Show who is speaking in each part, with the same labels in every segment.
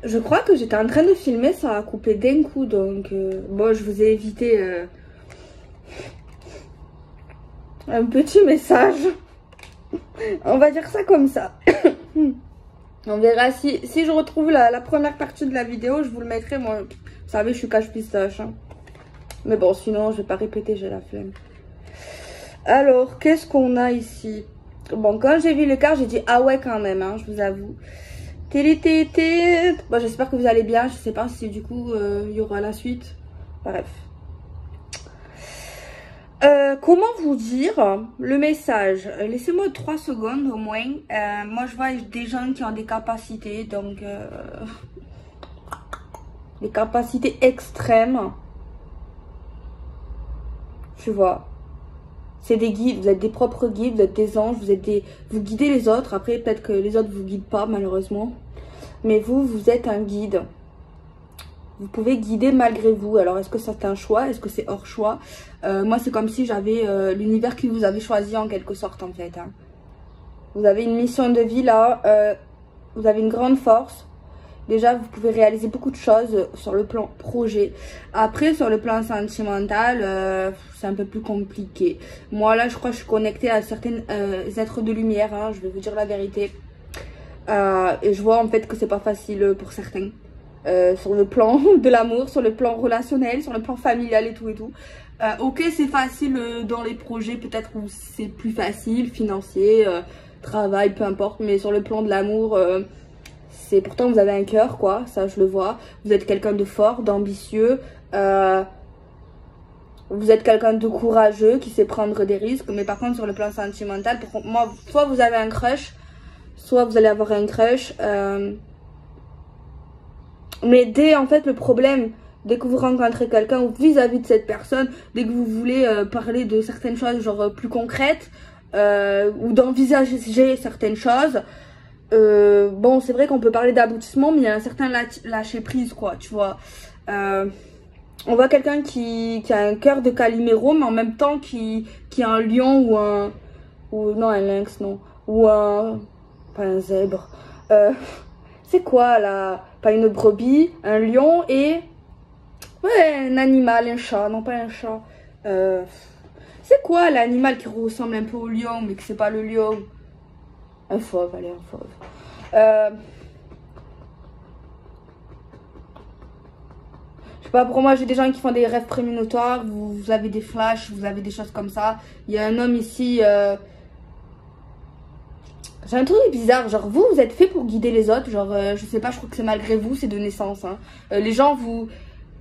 Speaker 1: Je crois que j'étais en train de filmer, ça a coupé d'un coup, donc bon, je vous ai évité un petit message. On va dire ça comme ça. On verra si je retrouve la première partie de la vidéo, je vous le mettrai. Moi, vous savez, je suis cache-pistache. Hein. Mais bon, sinon, je vais pas répéter, j'ai la flemme. Alors, qu'est-ce qu'on a ici? Bon, quand j'ai vu le card, j'ai dit ah ouais quand même, hein, je vous avoue. Bon, j'espère que vous allez bien. Je sais pas si du coup il y aura la suite. Bref. Comment vous dire le message? Laissez-moi 3 secondes au moins. Moi je vois des gens qui ont des capacités, donc des capacités extrêmes. Tu vois. C'est des guides, vous êtes des propres guides, vous êtes des anges, vous guidez les autres. Après, peut-être que les autres vous guident pas, malheureusement. Mais vous êtes un guide. Vous pouvez guider malgré vous. Alors, est-ce que c'est un choix? Est-ce que c'est hors choix? Moi, c'est comme si j'avais l'univers qui vous avait choisi en quelque sorte, en fait. Hein. Vous avez une mission de vie, là. Vous avez une grande force. Déjà, vous pouvez réaliser beaucoup de choses sur le plan projet. Après, sur le plan sentimental, c'est un peu plus compliqué. Moi, là, je crois que je suis connectée à certains êtres de lumière. Hein, je vais vous dire la vérité. Et je vois en fait que c'est pas facile pour certains. Sur le plan de l'amour, sur le plan relationnel, sur le plan familial et tout et tout. Ok, c'est facile dans les projets peut-être où c'est plus facile, financier, travail, peu importe. Mais sur le plan de l'amour... c'est pourtant vous avez un cœur quoi, ça je le vois. Vous êtes quelqu'un de fort, d'ambitieux. Vous êtes quelqu'un de courageux qui sait prendre des risques. Mais par contre sur le plan sentimental, pour moi, soit vous avez un crush, soit vous allez avoir un crush. Mais dès en fait le problème, dès que vous rencontrez quelqu'un ou vis-à-vis de cette personne, dès que vous voulez parler de certaines choses genre plus concrètes ou d'envisager certaines choses. Bon, c'est vrai qu'on peut parler d'aboutissement, mais il y a un certain lâcher prise, quoi, tu vois. On voit quelqu'un qui a un cœur de Calimero, mais en même temps qui a un lion non, un lynx, non. Ou pas un zèbre. C'est quoi, là? Pas une brebis, un lion et... Ouais, un animal, un chat, non pas un chat. C'est quoi l'animal qui ressemble un peu au lion, mais que c'est pas le lion? Un fauve, allez, un fauve. Je sais pas, pour moi, j'ai des gens qui font des rêves prémonitoires. Vous avez des flashs, vous avez des choses comme ça. Il y a un homme ici. J'ai un truc bizarre. Genre, vous êtes fait pour guider les autres. Genre, je sais pas, je crois que c'est malgré vous, c'est de naissance. Hein. Les gens,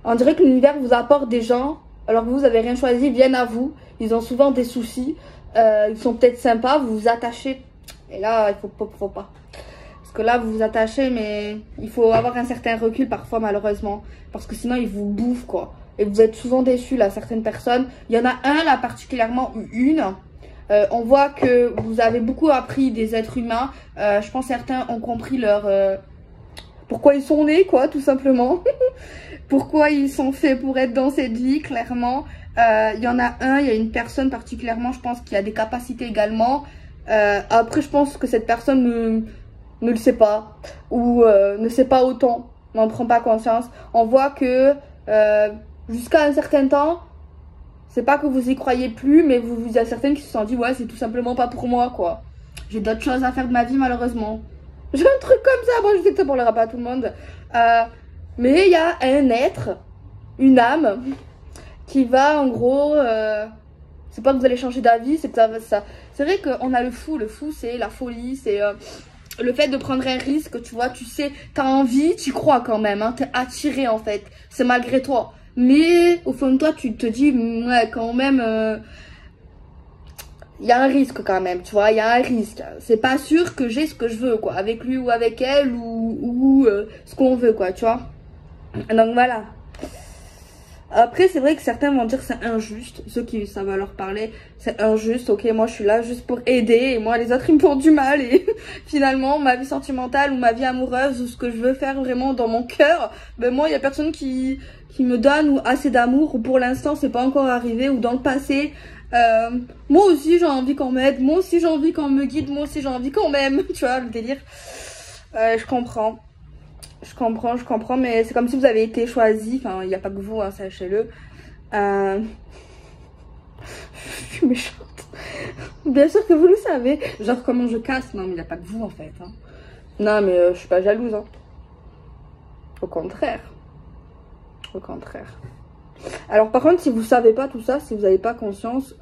Speaker 1: on dirait que l'univers vous apporte des gens. Alors que vous avez rien choisi, ils viennent à vous. Ils ont souvent des soucis. Ils sont peut-être sympas, vous vous attachez. Et là, il faut pas. Parce que là, vous vous attachez, mais il faut avoir un certain recul parfois, malheureusement. Parce que sinon, ils vous bouffent, quoi. Et vous êtes souvent déçus, là, certaines personnes. Il y en a un, là, particulièrement, une. On voit que vous avez beaucoup appris des êtres humains. Je pense que certains ont compris pourquoi ils sont nés, quoi, tout simplement. Pourquoi ils sont faits pour être dans cette vie, clairement. Il y en a un, il y a une personne particulièrement, je pense, qui a des capacités également. Après, je pense que cette personne ne le sait pas ou ne sait pas autant, n'en prend pas conscience. On voit que jusqu'à un certain temps, c'est pas que vous y croyez plus, mais il y a certaines qui se sont dit ouais, c'est tout simplement pas pour moi, quoi. J'ai d'autres choses à faire de ma vie, malheureusement. J'ai un truc comme ça, bon, je sais que ça parlera pas à tout le monde. Mais il y a un être, une âme, qui va en gros... c'est pas que vous allez changer d'avis, c'est que ça. C'est vrai qu'on a le fou c'est la folie, c'est le fait de prendre un risque, tu vois, tu sais, t'as envie, tu crois quand même, hein, t'es attiré en fait, c'est malgré toi. Mais au fond de toi, tu te dis, ouais, quand même, il y a un risque quand même, tu vois, il y a un risque. C'est pas sûr que j'ai ce que je veux, quoi, avec lui ou avec elle ou ce qu'on veut, quoi, tu vois. Donc voilà. Après, c'est vrai que certains vont dire que c'est injuste. Ceux qui ça va leur parler, c'est injuste. Ok, moi je suis là juste pour aider. Et moi, les autres, ils me font du mal. Et finalement, ma vie sentimentale ou ma vie amoureuse ou ce que je veux faire vraiment dans mon cœur, ben moi, il y a personne qui me donne ou assez d'amour. Ou pour l'instant, c'est pas encore arrivé. Ou dans le passé, moi aussi, j'ai envie qu'on m'aide. Moi aussi, j'ai envie qu'on me guide. Moi aussi, j'ai envie qu'on m'aime. Tu vois, le délire. Je comprends. je comprends, mais c'est comme si vous avez été choisi. Enfin, il n'y a pas que vous, hein, sachez-le. Je suis méchante. Bien sûr que vous le savez. Genre, comment je casse. Non, mais il n'y a pas que vous, en fait. Hein. Non, mais je suis pas jalouse. Hein. Au contraire. Au contraire. Alors, par contre, si vous savez pas tout ça, si vous n'avez pas conscience,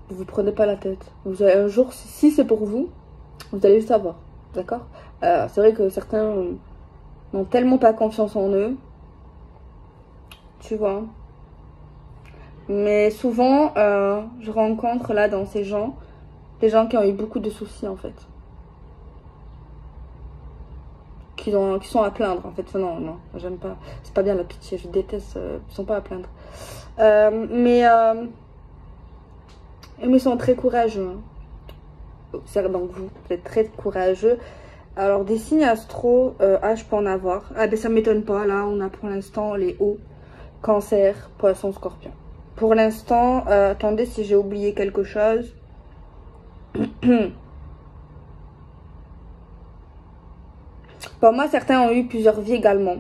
Speaker 1: vous prenez pas la tête. Vous allez, un jour, si c'est pour vous, vous allez le savoir. D'accord? C'est vrai que certains n'ont tellement pas confiance en eux. Tu vois. Mais souvent, je rencontre là dans ces gens, des gens qui ont eu beaucoup de soucis en fait. Qui sont à plaindre en fait. Non, non, j'aime pas. C'est pas bien la pitié, je déteste. Ils sont pas à plaindre. Mais ils sont très courageux. C'est donc vous êtes très courageux. Alors des signes astro, je peux en avoir. Ah ben ça m'étonne pas. Là, on a pour l'instant les hauts, Cancer, Poisson, Scorpion. Pour l'instant, attendez si j'ai oublié quelque chose. Pour moi, certains ont eu plusieurs vies également.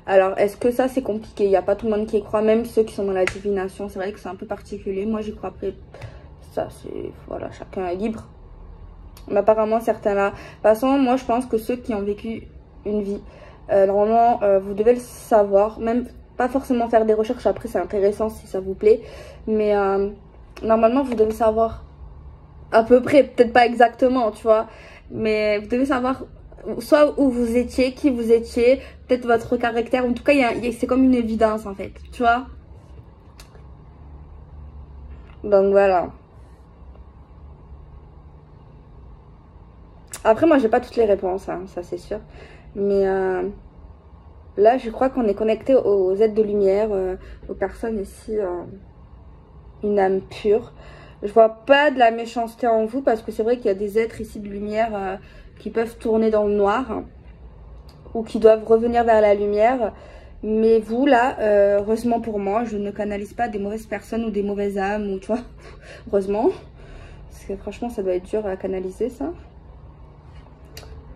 Speaker 1: Alors, est-ce que ça, c'est compliqué? Il n'y a pas tout le monde qui y croit, même ceux qui sont dans la divination. C'est vrai que c'est un peu particulier. Moi, j'y crois après. Ça, c'est... Voilà, chacun est libre. Mais apparemment, certains là... De toute façon, moi, je pense que ceux qui ont vécu une vie, normalement, vous devez le savoir. Même pas forcément faire des recherches. Après, c'est intéressant si ça vous plaît. Mais normalement, vous devez savoir à peu près. Peut-être pas exactement, tu vois. Mais vous devez savoir... soit où vous étiez, qui vous étiez, peut-être votre caractère. En tout cas, c'est comme une évidence en fait, tu vois. Donc voilà. Après, moi, j'ai pas toutes les réponses, hein, ça c'est sûr. Mais là, je crois qu'on est connecté aux êtres de lumière, aux personnes ici, une âme pure. Je vois pas de la méchanceté en vous parce que c'est vrai qu'il y a des êtres ici de lumière qui peuvent tourner dans le noir ou qui doivent revenir vers la lumière. Mais vous, là, heureusement pour moi, je ne canalise pas des mauvaises personnes ou des mauvaises âmes, ou tu vois, heureusement. Parce que franchement, ça doit être dur à canaliser, ça.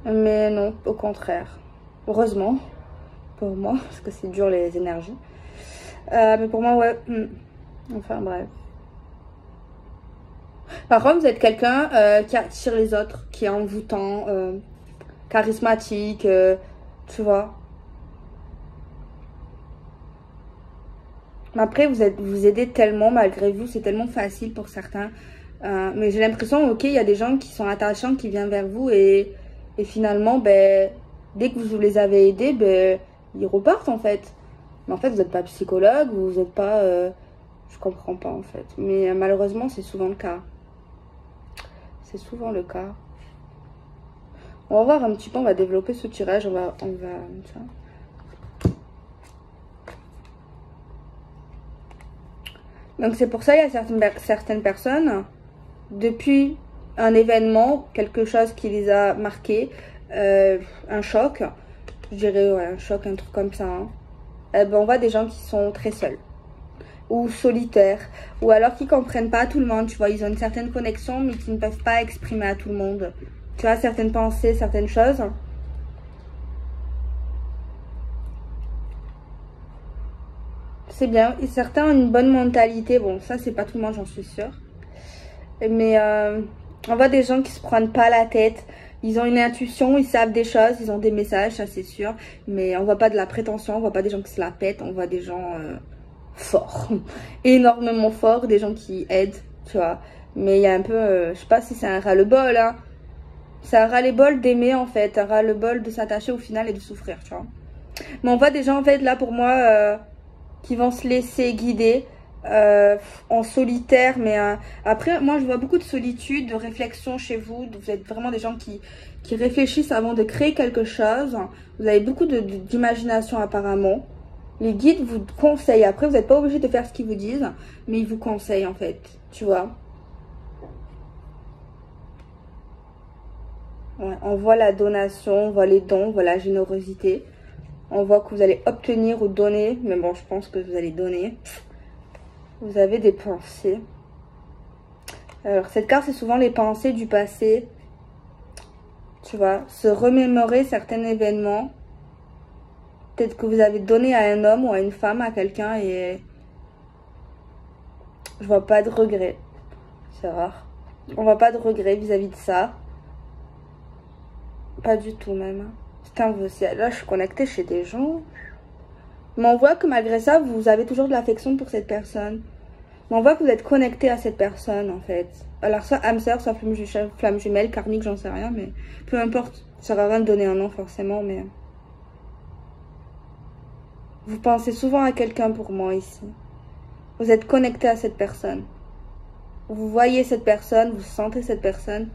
Speaker 1: Mais non, au contraire. Heureusement, pour moi, parce que c'est dur les énergies. Mais pour moi, ouais. Enfin, bref. Par contre, vous êtes quelqu'un qui attire les autres, qui est envoûtant, charismatique, tu vois. Mais après, vous aidez tellement, malgré vous, c'est tellement facile pour certains. Mais j'ai l'impression, ok, il y a des gens qui sont attachants, qui viennent vers vous et finalement, ben, dès que vous les avez aidés, ben, ils repartent en fait. Mais en fait, vous n'êtes pas psychologue, vous n'êtes pas... je comprends pas en fait. Mais malheureusement, c'est souvent le cas. C'est souvent le cas. On va voir un petit peu, on va développer ce tirage, on va ça. Donc c'est pour ça il y a certaines personnes, depuis un événement, quelque chose qui les a marqués, un choc, je dirais ouais, un choc, un truc comme ça, hein. Ben, on voit des gens qui sont très seuls ou solitaires, ou alors qui comprennent pas tout le monde, tu vois, ils ont une certaine connexion mais qui ne peuvent pas exprimer à tout le monde, tu vois, certaines pensées, certaines choses. C'est bien, et certains ont une bonne mentalité, bon ça c'est pas tout le monde, j'en suis sûre, mais on voit des gens qui se prennent pas la tête, ils ont une intuition, ils savent des choses, ils ont des messages, ça c'est sûr, mais on voit pas de la prétention, on voit pas des gens qui se la pètent, on voit des gens forts, énormément forts, des gens qui aident, tu vois. Mais il y a un peu, je sais pas si c'est un ras-le-bol, hein. C'est un ras-le-bol d'aimer en fait, un ras-le-bol de s'attacher au final et de souffrir, tu vois. Mais on voit des gens en fait là pour moi qui vont se laisser guider en solitaire, mais après moi je vois beaucoup de solitude, de réflexion chez vous. Vous êtes vraiment des gens qui réfléchissent avant de créer quelque chose. Vous avez beaucoup d'imagination apparemment. Les guides vous conseillent. Après, vous n'êtes pas obligé de faire ce qu'ils vous disent, mais ils vous conseillent en fait, tu vois. Ouais, on voit la donation, on voit les dons, on voit la générosité. On voit que vous allez obtenir ou donner, mais bon, je pense que vous allez donner. Vous avez des pensées. Alors, cette carte, c'est souvent les pensées du passé. Tu vois, se remémorer certains événements. Peut-être que vous avez donné à un homme ou à une femme, à quelqu'un, et je vois pas de regret. C'est rare. On voit pas de regret vis-à-vis de ça. Pas du tout même. Putain, là je suis connectée chez des gens. Mais on voit que malgré ça, vous avez toujours de l'affection pour cette personne. Mais on voit que vous êtes connecté à cette personne en fait. Alors soit âme sœur, soit flamme jumelle, karmique, j'en sais rien, mais peu importe. Ça sert à rien de donner un nom forcément, mais... Vous pensez souvent à quelqu'un pour moi ici. Vous êtes connecté à cette personne. Vous voyez cette personne, vous sentez cette personne.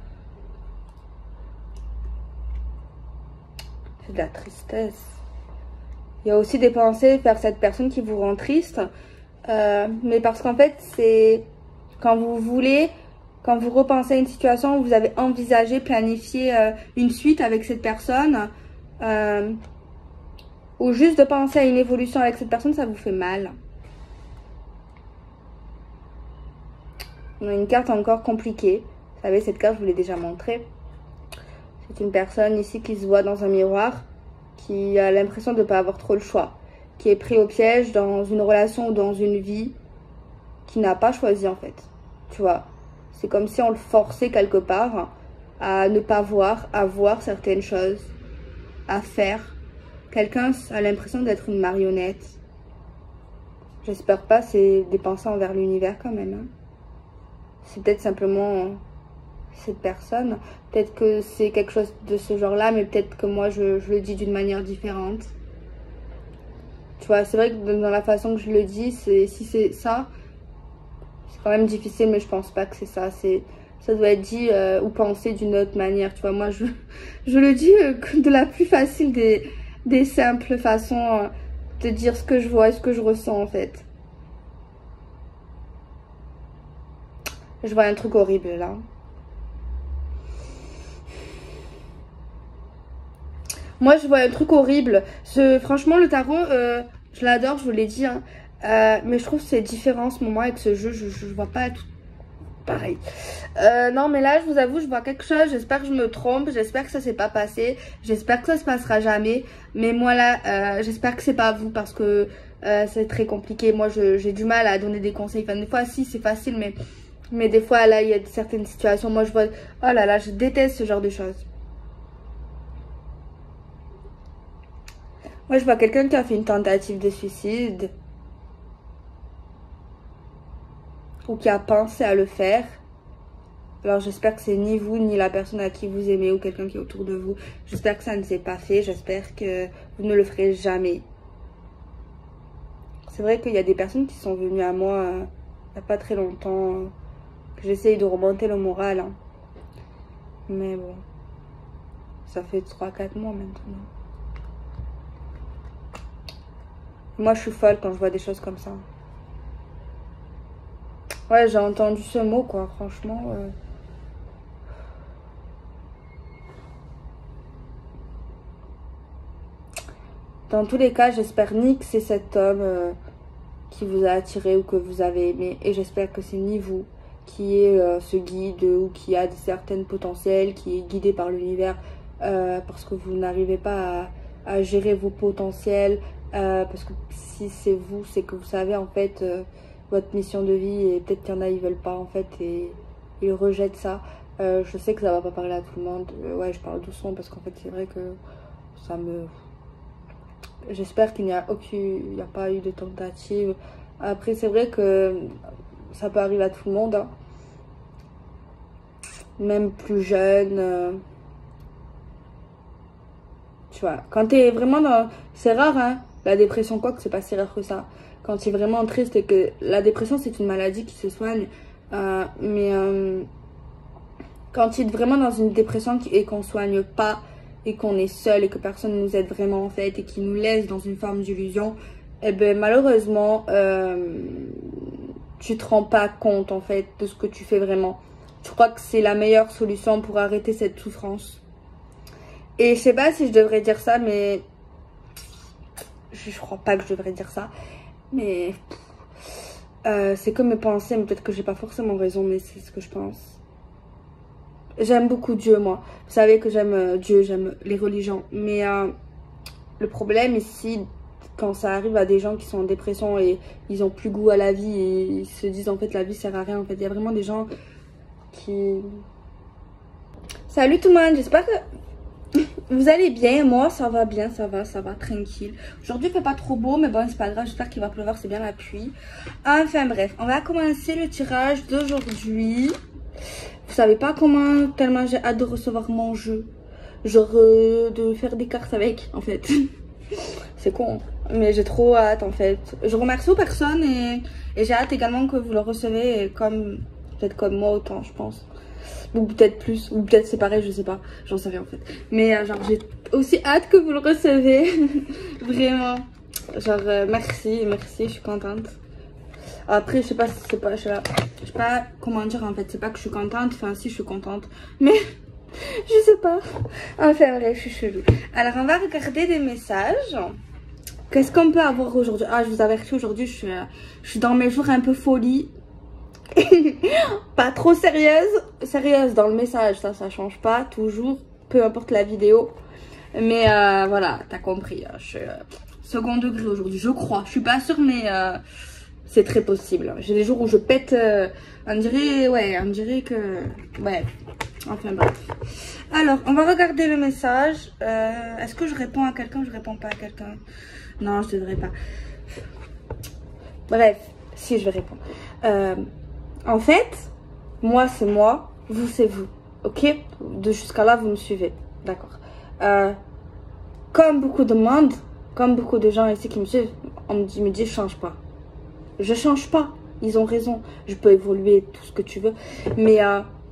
Speaker 1: C'est de la tristesse. Il y a aussi des pensées vers cette personne qui vous rend triste. Mais parce qu'en fait, c'est quand vous voulez, quand vous repensez à une situation où vous avez envisagé, planifié une suite avec cette personne, ou juste de penser à une évolution avec cette personne, ça vous fait mal. On a une carte encore compliquée. Vous savez, cette carte, je vous l'ai déjà montrée. C'est une personne ici qui se voit dans un miroir, qui a l'impression de ne pas avoir trop le choix, qui est pris au piège dans une relation ou dans une vie qui n'a pas choisi en fait. Tu vois, c'est comme si on le forçait quelque part à ne pas voir, à voir certaines choses, à faire. Quelqu'un a l'impression d'être une marionnette. J'espère pas, c'est des pensées envers l'univers quand même. Hein. C'est peut-être simplement cette personne. Peut-être que c'est quelque chose de ce genre-là, mais peut-être que moi, je le dis d'une manière différente. Tu vois, c'est vrai que dans la façon que je le dis, si c'est ça, c'est quand même difficile, mais je pense pas que c'est ça. Ça doit être dit ou pensé d'une autre manière. Tu vois, moi, je le dis de la plus facile des simples façons de dire ce que je vois et ce que je ressens, en fait. Je vois un truc horrible, là. Moi, je vois un truc horrible. Franchement, le tarot, je l'adore, je vous l'ai dit. Hein. Mais je trouve que c'est différent en ce moment avec ce jeu. Je vois pas tout pareil. Non, mais là, je vous avoue, je vois quelque chose. J'espère que je me trompe. J'espère que ça s'est pas passé. J'espère que ça se passera jamais. Mais moi, là, j'espère que c'est pas vous parce que c'est très compliqué. Moi, j'ai du mal à donner des conseils. Enfin, des fois, si, c'est facile, mais des fois, là, il y a certaines situations. Moi, je vois... Oh là là, je déteste ce genre de choses. Moi, je vois quelqu'un qui a fait une tentative de suicide. Ou qui a pensé à le faire. Alors, j'espère que c'est ni vous, ni la personne à qui vous aimez ou quelqu'un qui est autour de vous. J'espère que ça ne s'est pas fait. J'espère que vous ne le ferez jamais. C'est vrai qu'il y a des personnes qui sont venues à moi il n'y a pas très longtemps. Que j'essaye de remonter le moral. Hein. Mais bon. Ça fait 3-4 mois maintenant. Moi, je suis folle quand je vois des choses comme ça. Ouais, j'ai entendu ce mot, quoi, franchement. Dans tous les cas, j'espère ni que c'est cet homme qui vous a attiré ou que vous avez aimé. Et j'espère que c'est ni vous qui est ce guide ou qui a certaines potentiels, qui est guidé par l'univers parce que vous n'arrivez pas à gérer vos potentiels. Parce que si c'est vous, c'est que vous savez en fait votre mission de vie et peut-être qu'il y en a ils veulent pas en fait et ils rejettent ça. Je sais que ça va pas parler à tout le monde. Ouais, je parle doucement parce qu'en fait c'est vrai que ça me... J'espère qu'il n'y a pas eu de tentative. Après c'est vrai que ça peut arriver à tout le monde. Hein. Même plus jeune. Tu vois, quand t'es vraiment dans... C'est rare, hein, la dépression, quoi que c'est pas si rare que ça. Quand tu es vraiment triste et que... La dépression, c'est une maladie qui se soigne. Quand tu es vraiment dans une dépression et qu'on soigne pas, et qu'on est seul, et que personne nous aide vraiment, en fait, et qui nous laisse dans une forme d'illusion, eh ben, malheureusement, tu te rends pas compte, en fait, de ce que tu fais vraiment. Je crois que c'est la meilleure solution pour arrêter cette souffrance. Et je sais pas si je devrais dire ça, mais... Je crois pas que je devrais dire ça. Mais... c'est comme mes pensées, mais peut-être que j'ai pas forcément raison, mais c'est ce que je pense. j'aime beaucoup Dieu, moi. Vous savez que j'aime Dieu, j'aime les religions. Mais le problème ici, quand ça arrive à des gens qui sont en dépression et ils ont plus goût à la vie et ils se disent en fait la vie sert à rien. En fait, il y a vraiment des gens qui... Salut tout le monde, j'espère que vous allez bien. Moi, ça va bien, ça va, tranquille. Aujourd'hui, il fait pas trop beau, mais bon, c'est pas grave. J'espère qu'il va pleuvoir, c'est bien la pluie. Enfin bref, on va commencer le tirage d'aujourd'hui. Vous savez pas comment, tellement j'ai hâte de recevoir mon jeu. Genre de faire des cartes avec, en fait. C'est con, mais j'ai trop hâte, en fait. Je remercie aux personnes et j'ai hâte également que vous le recevez comme, peut-être comme moi autant, je pense. Ou peut-être plus, ou peut-être c'est pareil, je sais pas. J'en sais rien, en fait. Mais genre, j'ai aussi hâte que vous le recevez. Vraiment. Genre, merci, je suis contente. Après, je sais pas si c'est pas, je sais pas comment dire en fait, c'est pas que je suis contente, enfin si je suis contente, mais je sais pas. Enfin bref, je suis chelou. Alors on va regarder des messages. Qu'est-ce qu'on peut avoir aujourd'hui? Ah, je vous avertis, aujourd'hui je suis dans mes jours un peu folie. Pas trop sérieuse dans le message, ça change pas, toujours, peu importe la vidéo. Mais voilà, t'as compris, je suis second degré aujourd'hui, je crois, je suis pas sûre mais... c'est très possible. J'ai des jours où je pète, on dirait que... Ouais, enfin bref. Alors, on va regarder le message. Est-ce que je réponds à quelqu'un ou je réponds pas à quelqu'un? Non, je devrais pas. Bref, si je vais répondre. En fait, moi c'est moi, vous c'est vous. Ok? De jusqu'à là, vous me suivez. D'accord. Comme beaucoup de monde, comme beaucoup de gens ici qui me suivent, on me dit change pas. Je change pas, ils ont raison, je peux évoluer tout ce que tu veux, mais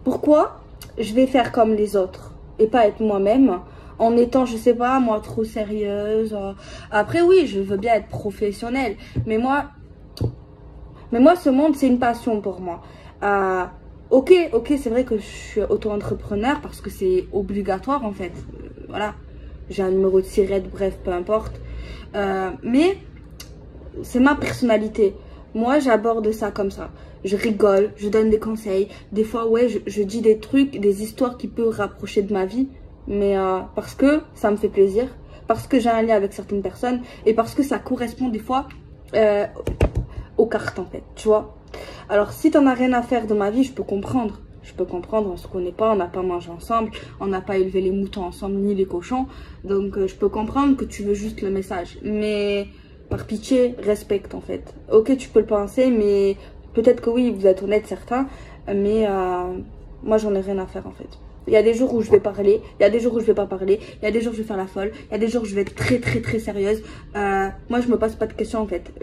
Speaker 1: pourquoi je vais faire comme les autres et pas être moi-même en étant, je sais pas, moi trop sérieuse. Après oui, je veux bien être professionnelle, mais moi ce monde c'est une passion pour moi. Ok, c'est vrai que je suis auto-entrepreneur parce que c'est obligatoire en fait, voilà, j'ai un numéro de SIRET, bref, peu importe, mais c'est ma personnalité. Moi, j'aborde ça comme ça. Je rigole, je donne des conseils. Des fois, ouais, je dis des trucs, des histoires qui peuvent rapprocher de ma vie. Mais parce que ça me fait plaisir. Parce que j'ai un lien avec certaines personnes. Et parce que ça correspond des fois aux cartes, en fait. Tu vois. Alors, si t'en as rien à faire de ma vie, je peux comprendre. Je peux comprendre, on se connaît pas, on n'a pas mangé ensemble. On n'a pas élevé les moutons ensemble, ni les cochons. Donc, je peux comprendre que tu veux juste le message. Mais... par pitié, respecte en fait. Ok, tu peux le penser, mais peut-être que oui, vous êtes honnête certains, mais moi j'en ai rien à faire en fait. Il y a des jours où je vais parler, il y a des jours où je vais pas parler, il y a des jours où je vais faire la folle, il y a des jours où je vais être très sérieuse. Moi je me pose pas de questions en fait.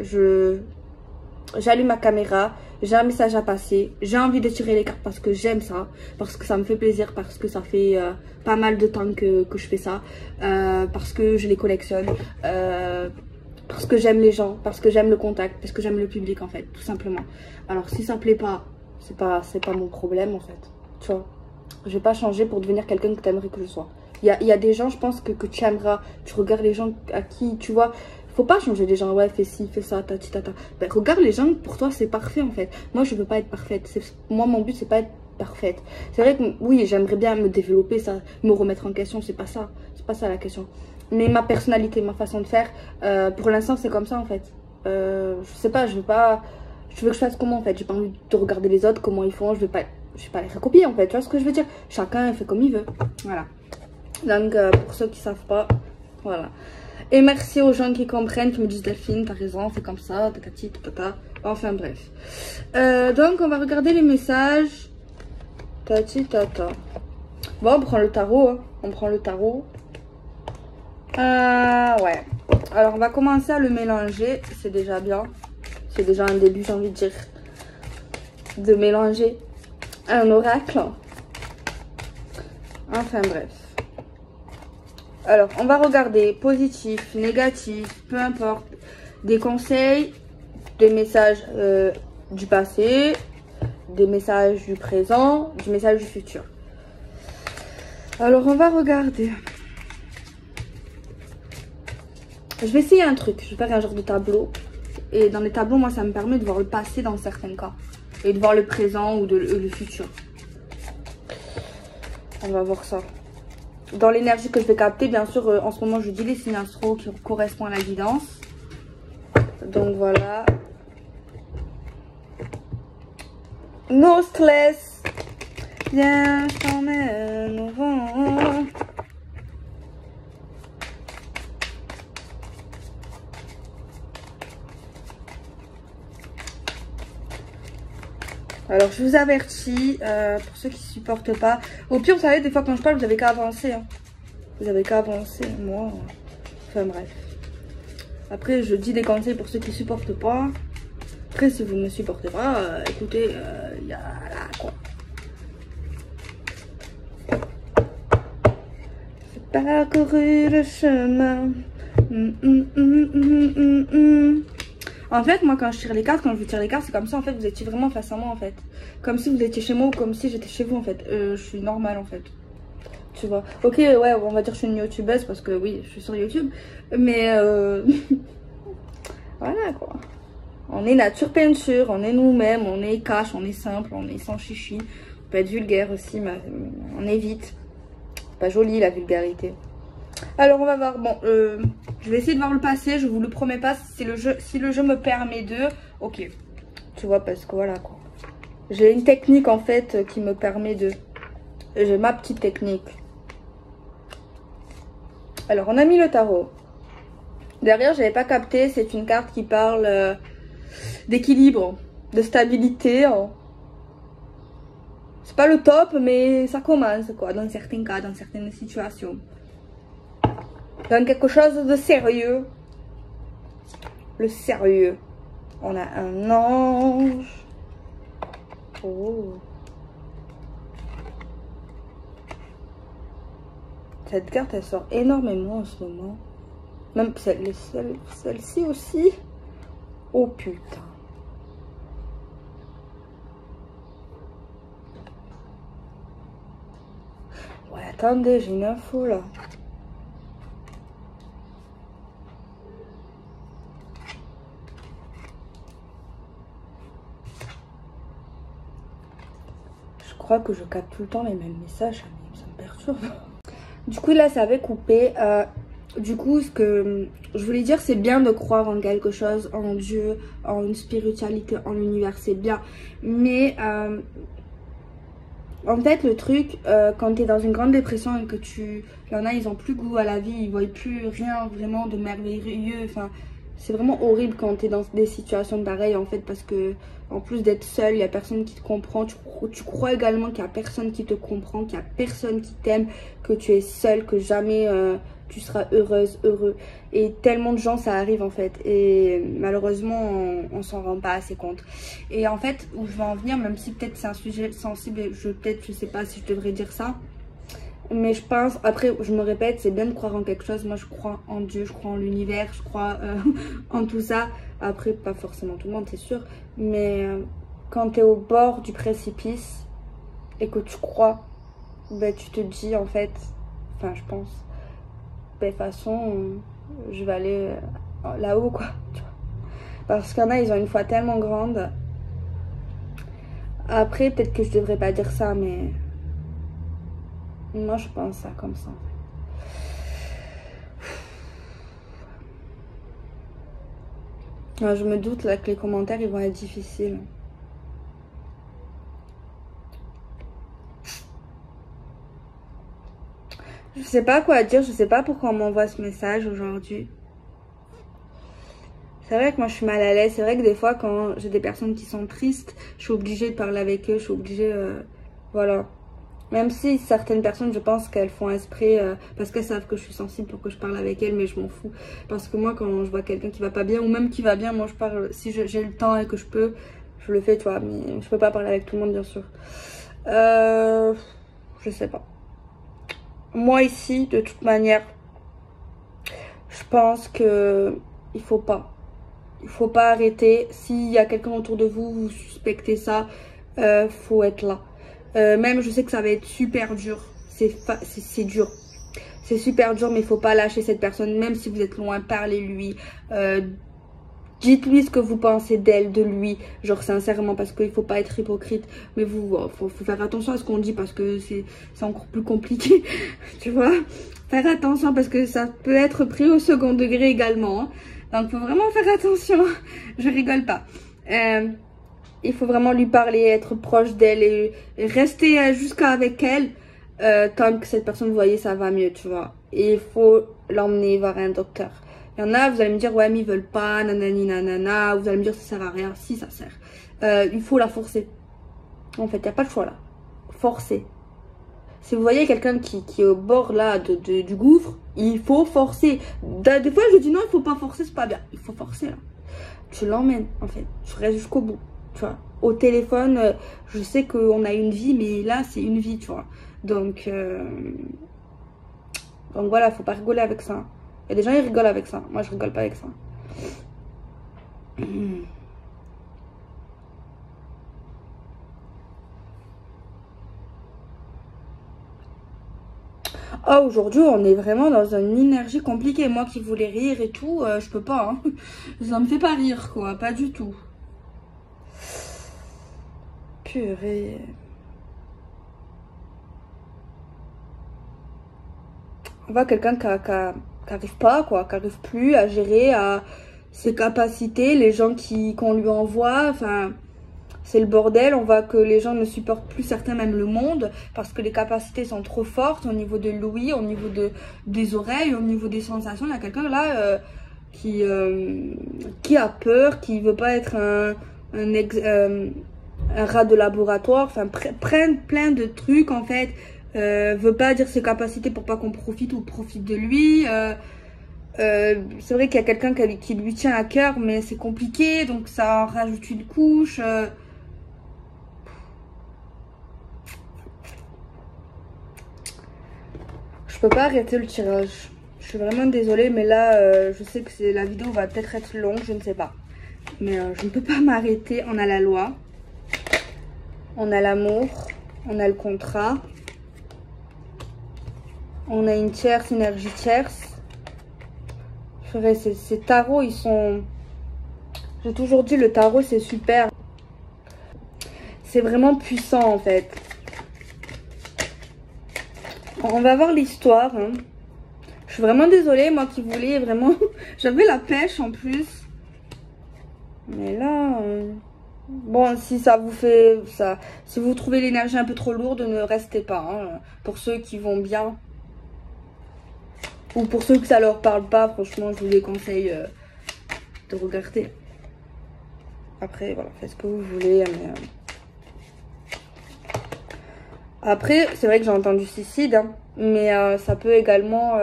Speaker 1: J'allume ma caméra, j'ai un message à passer, j'ai envie de tirer les cartes parce que j'aime ça, parce que ça me fait plaisir, parce que ça fait pas mal de temps que je fais ça, parce que je les collectionne. Parce que j'aime les gens, parce que j'aime le contact, parce que j'aime le public en fait, tout simplement. Alors si ça plaît pas, c'est pas mon problème en fait, tu vois. Je vais pas changer pour devenir quelqu'un que tu aimerais que je sois. Il y a des gens, je pense que tu aimeras, tu regardes les gens à qui, tu vois, faut pas changer des gens, ouais, fais ci, fais ça, tati, tata. Ben, regarde les gens, pour toi c'est parfait en fait. Moi je veux pas être parfaite, moi mon but c'est pas être parfaite. C'est vrai que oui, j'aimerais bien me développer, ça, me remettre en question, c'est pas ça la question. Mais ma personnalité, ma façon de faire, pour l'instant c'est comme ça en fait. Je sais pas, je veux que je fasse comment en fait. J'ai pas envie de regarder les autres, comment ils font, je vais pas les recopier en fait. Tu vois ce que je veux dire? Chacun fait comme il veut. Voilà. Donc pour ceux qui savent pas, voilà. Et merci aux gens qui comprennent, qui me disent Delphine, t'as raison, c'est comme ça, tatati, tata. Enfin bref. Donc on va regarder les messages. Tati, tata. Bon, on prend le tarot, hein. On prend le tarot. Ouais. Alors on va commencer à le mélanger. C'est déjà bien. C'est déjà un début, j'ai envie de dire. De mélanger un oracle. Enfin bref. Alors on va regarder positif, négatif, peu importe. Des conseils, des messages du passé, des messages du présent, du message du futur. Alors on va regarder. Je vais essayer un truc, je vais faire un genre de tableau. Et dans les tableaux, moi, ça me permet de voir le passé dans certains cas. Et de voir le présent ou le futur. On va voir ça. Dans l'énergie que je vais capter, bien sûr, en ce moment, je dis les signes astro qui correspondent à la guidance. Donc voilà. No stress. Viens, je t'emmène au vent. Alors, je vous avertis, pour ceux qui ne supportent pas. Au pire, vous savez, des fois quand je parle, vous avez qu'à avancer. Hein. Vous avez qu'à avancer. Moi, enfin bref. Après, je dis des conseils pour ceux qui ne supportent pas. Après, si vous ne me supportez pas, écoutez, il y a là, quoi. J'ai parcouru le chemin. En fait, moi, quand je tire les cartes, quand je vous tire les cartes, c'est comme ça, en fait, vous étiez vraiment face à moi, en fait. Comme si vous étiez chez moi ou comme si j'étais chez vous, en fait. Je suis normale, en fait. Tu vois. Ok, ouais, on va dire que je suis une youtubeuse parce que, oui, je suis sur YouTube. Mais, voilà, quoi. On est nature peinture, on est nous-mêmes, on est cash, on est simple, on est sans chichi. On peut être vulgaire aussi, mais on évite. C'est pas joli, la vulgarité. Alors on va voir, bon, je vais essayer de voir le passé, je vous le promets pas, si le jeu me permet de, ok, tu vois, parce que voilà quoi. J'ai une technique en fait qui me permet de, j'ai ma petite technique. Alors on a mis le tarot. Derrière j'avais pas capté, c'est une carte qui parle d'équilibre, de stabilité. Hein. C'est pas le top mais ça commence quoi, dans certains cas, dans certaines situations. Dans quelque chose de sérieux. Le sérieux. On a un ange. Oh. Cette carte, elle sort énormément en ce moment. Même celle-ci aussi. Oh putain. Ouais, attendez, j'ai une info là. Je crois que je capte tout le temps les mêmes messages, ça me perturbe. Du coup là ça avait coupé. Du coup ce que je voulais dire, c'est bien de croire en quelque chose, en Dieu, en une spiritualité, en l'univers, c'est bien. Mais en fait le truc, quand tu es dans une grande dépression et que il y en a, ils ont plus goût à la vie, ils voient plus rien vraiment de merveilleux. Enfin, c'est vraiment horrible quand tu es dans des situations pareilles en fait, parce que en plus d'être seul, il n'y a personne qui te comprend. Tu crois également qu'il n'y a personne qui te comprend, qu'il n'y a personne qui t'aime, que tu es seul, que jamais tu seras heureuse, heureux. Et tellement de gens, ça arrive en fait. Et malheureusement, on s'en rend pas assez compte. Et en fait, où je vais en venir, même si peut-être c'est un sujet sensible, je sais pas si je devrais dire ça. Mais je pense, après je me répète, c'est bien de croire en quelque chose. Moi je crois en Dieu, je crois en l'univers, je crois en tout ça. Après pas forcément tout le monde c'est sûr. Mais quand tu es au bord du précipice et que tu crois, ben, tu te dis en fait, enfin je pense, ben, de toute façon je vais aller là-haut quoi. Parce qu'il y en a, ils ont une foi tellement grande. Après peut-être que je devrais pas dire ça mais... Moi, je pense ça comme ça. Je me doute là que les commentaires, ils vont être difficiles. Je sais pas quoi dire, je sais pas pourquoi on m'envoie ce message aujourd'hui. C'est vrai que moi, je suis mal à l'aise. C'est vrai que des fois, quand j'ai des personnes qui sont tristes, je suis obligée de parler avec eux. Je suis obligée... voilà. Même si certaines personnes, je pense qu'elles font esprit parce qu'elles savent que je suis sensible pour que je parle avec elles, mais je m'en fous. Parce que moi, quand je vois quelqu'un qui va pas bien ou même qui va bien, moi je parle. Si j'ai le temps et que je peux, je le fais, tu vois. Mais je peux pas parler avec tout le monde, bien sûr. Je sais pas. Moi ici, de toute manière, je pense que il faut pas. Il faut pas arrêter. S'il y a quelqu'un autour de vous, vous suspectez ça, faut être là. Même je sais que ça va être super dur, c'est dur, c'est super dur, mais il faut pas lâcher cette personne, même si vous êtes loin, parlez-lui,
Speaker 2: Dites-lui ce que vous pensez d'elle, de lui, genre sincèrement, parce qu'il faut pas être hypocrite. Mais faut faire attention à ce qu'on dit parce que c'est encore plus compliqué, tu vois. Faire attention parce que ça peut être pris au second degré également. Hein. Donc faut vraiment faire attention, je rigole pas. Il faut vraiment lui parler, être proche d'elle et rester jusqu'à avec elle tant que cette personne, vous voyez, ça va mieux, tu vois. Et il faut l'emmener vers un docteur. Il y en a, vous allez me dire, ouais, mais ils veulent pas, nanani, nanana. Vous allez me dire, ça sert à rien. Si, ça sert. Il faut la forcer. En fait, il n'y a pas de choix là. Forcer. Si vous voyez quelqu'un qui est au bord là du gouffre, il faut forcer. Des fois, je dis non, il faut pas forcer, c'est pas bien. Il faut forcer là. Tu l'emmènes, en fait. Tu restes jusqu'au bout. Tu vois. Au téléphone, je sais qu'on a une vie, mais là, c'est une vie, tu vois. Donc voilà, faut pas rigoler avec ça. Il y a des gens, ils rigolent avec ça. Moi, je rigole pas avec ça. Ah, aujourd'hui, on est vraiment dans une énergie compliquée. Moi qui voulais rire et tout, je peux pas. Hein. Ça me fait pas rire, quoi. Pas du tout. Purée. On voit quelqu'un qui arrive pas, quoi. Qui arrive plus à gérer ses capacités, les gens qu'on lui envoie. Enfin, c'est le bordel. On voit que les gens ne supportent plus, certains même le monde, parce que les capacités sont trop fortes au niveau de l'ouïe, au niveau des oreilles, au niveau des sensations. Il y a quelqu'un là qui a peur, qui veut pas être un rat de laboratoire. Enfin, plein de trucs en fait. Veut pas dire ses capacités pour pas qu'on profite ou profite de lui. C'est vrai qu'il y a quelqu'un qui lui tient à cœur, mais c'est compliqué, donc ça en rajoute une couche. Je peux pas arrêter le tirage. Je suis vraiment désolée, mais là, je sais que la vidéo va peut-être être longue, je ne sais pas. Mais je ne peux pas m'arrêter. On a la loi, on a l'amour, on a le contrat. On a une tierce, énergie tierce. Ces tarots, ils sont... J'ai toujours dit, le tarot, c'est super. C'est vraiment puissant, en fait. On va voir l'histoire. Hein. Je suis vraiment désolée, moi qui voulais vraiment... J'avais la pêche, en plus. Mais là... Bon, si ça vous fait... Si vous trouvez l'énergie un peu trop lourde, ne restez pas. Hein. Pour ceux qui vont bien... Ou pour ceux que ça leur parle pas, franchement, je vous les conseille de regarder. Après, voilà, faites ce que vous voulez. Mais, Après, c'est vrai que j'ai entendu suicide, hein, mais ça peut également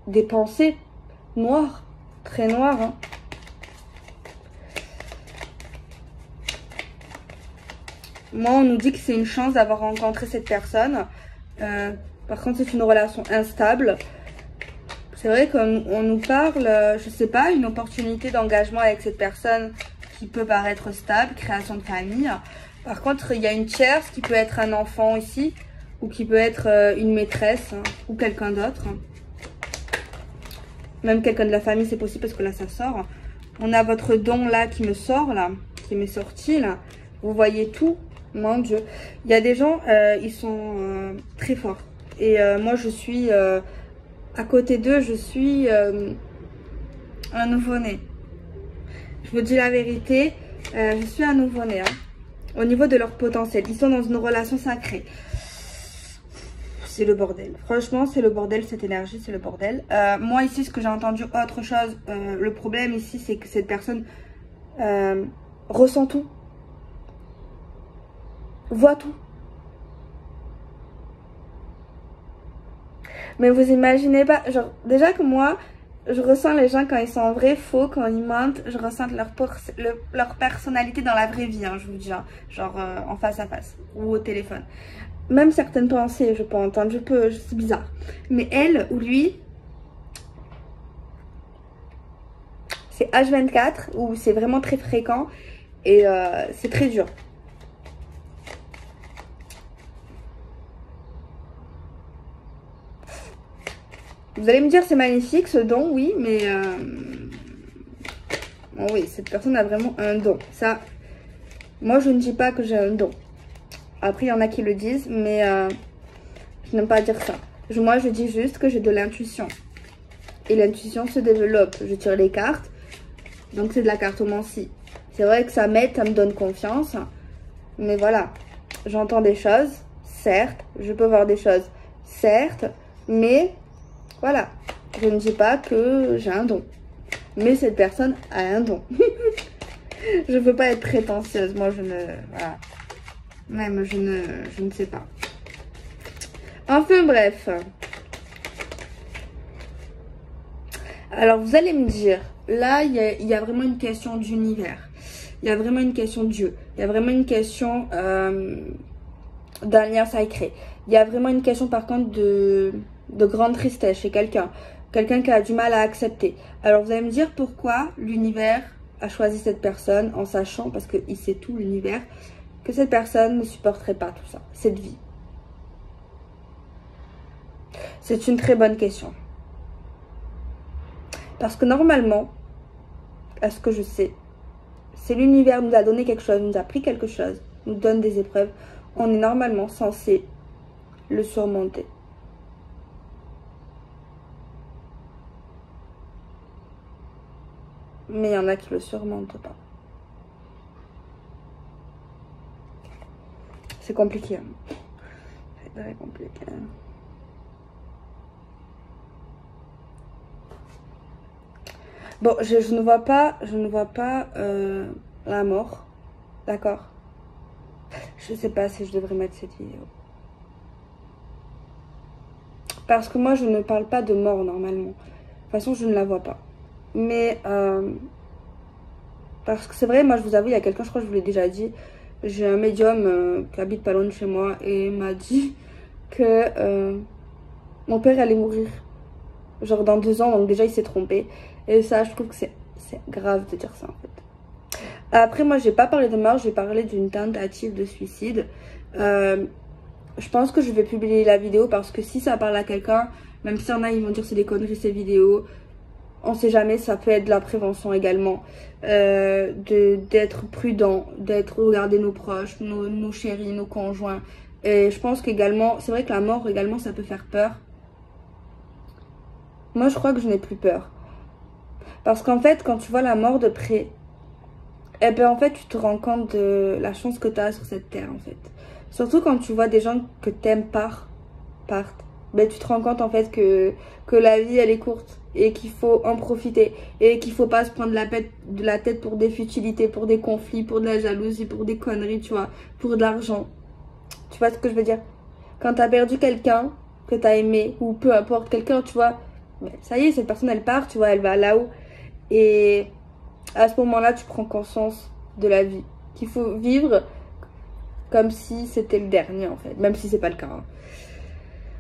Speaker 2: des pensées noires, très noires. Hein. Moi, on nous dit que c'est une chance d'avoir rencontré cette personne. Par contre, c'est une relation instable. C'est vrai qu'on nous parle, je sais pas, une opportunité d'engagement avec cette personne qui peut paraître stable, création de famille. Par contre, il y a une tierce qui peut être un enfant ici, ou qui peut être une maîtresse, hein, ou quelqu'un d'autre. Même quelqu'un de la famille, c'est possible parce que là, ça sort. On a votre don là qui me sort, là, qui m'est sorti, là. Vous voyez tout, mon Dieu. Il y a des gens, ils sont très forts. Et moi, je suis... à côté d'eux, je suis un nouveau-né. Je vous dis la vérité, je suis un nouveau-né. Hein, au niveau de leur potentiel, ils sont dans une relation sacrée. C'est le bordel. Franchement, c'est le bordel, cette énergie, c'est le bordel. Moi, ici, ce que j'ai entendu, autre chose, le problème ici, c'est que cette personne ressent tout. Voit tout. Mais vous imaginez pas, genre, déjà que moi, je ressens les gens quand ils sont vrais, faux, quand ils mentent, je ressens leur personnalité dans la vraie vie, hein, je vous dis, hein, genre en face à face ou au téléphone. Même certaines pensées, je peux entendre, c'est bizarre. Mais elle ou lui, c'est H24 où c'est vraiment très fréquent et c'est très dur. Vous allez me dire c'est magnifique ce don, oui, mais Oh oui, cette personne a vraiment un don. Ça, moi, je ne dis pas que j'ai un don. Après, il y en a qui le disent, mais je n'aime pas dire ça. Moi, je dis juste que j'ai de l'intuition. Et l'intuition se développe. Je tire les cartes, donc c'est de la cartomancie. C'est vrai que ça m'aide, ça me donne confiance. Mais voilà, j'entends des choses, certes. Je peux voir des choses, certes. Mais voilà, je ne dis pas que j'ai un don. Mais cette personne a un don. Je ne veux pas être prétentieuse. Moi, je ne... Voilà. Même, je ne sais pas. Enfin, bref. Alors, vous allez me dire, là, il y a vraiment une question d'univers. Il y a vraiment une question de Dieu. Il y a vraiment une question d'un lien sacré. Il y a vraiment une question, par contre, de grande tristesse chez quelqu'un. Quelqu'un qui a du mal à accepter. Alors, vous allez me dire pourquoi l'univers a choisi cette personne en sachant, parce qu'il sait tout, l'univers, que cette personne ne supporterait pas tout ça, cette vie. C'est une très bonne question. Parce que normalement, à ce que je sais, c'est l'univers nous a donné quelque chose, nous a pris quelque chose, nous donne des épreuves. On est normalement censé le surmonter. Mais il y en a qui le surmontent pas. C'est compliqué. Hein. C'est très compliqué. Bon, je ne vois pas la mort. D'accord. Je sais pas si je devrais mettre cette vidéo. Parce que moi, je ne parle pas de mort normalement. De toute façon, je ne la vois pas. Mais, parce que c'est vrai, moi, je vous avoue, il y a quelqu'un, je crois que je vous l'ai déjà dit. J'ai un médium qui habite pas loin de chez moi et m'a dit que mon père allait mourir. Genre dans 2 ans, donc déjà, il s'est trompé. Et ça, je trouve que c'est grave de dire ça, en fait. Après, moi, j'ai pas parlé de mort, j'ai parlé d'une tentative de suicide. Je pense que je vais publier la vidéo parce que si ça parle à quelqu'un, même s'il y en a, ils vont dire c'est des conneries ces vidéos. On sait jamais, ça peut être de la prévention également. D'être prudent, regarder nos proches, nos chéris, nos conjoints. Et je pense qu'également, c'est vrai que la mort également, ça peut faire peur. Moi, je crois que je n'ai plus peur. Parce qu'en fait, quand tu vois la mort de près, eh ben en fait, tu te rends compte de la chance que tu as sur cette terre, en fait. Surtout quand tu vois des gens que t'aimes partent. Ben, tu te rends compte, en fait, que la vie, elle est courte. Et qu'il faut en profiter. Et qu'il faut pas se prendre la tête pour des futilités, pour des conflits, pour de la jalousie, pour des conneries, tu vois. Pour de l'argent. Tu vois ce que je veux dire? Quand tu as perdu quelqu'un que tu as aimé, ou peu importe, quelqu'un, tu vois, ben, ça y est, cette personne, elle part, tu vois, elle va là-haut. Et à ce moment-là, tu prends conscience de la vie. Qu'il faut vivre comme si c'était le dernier, en fait. Même si c'est pas le cas. Hein.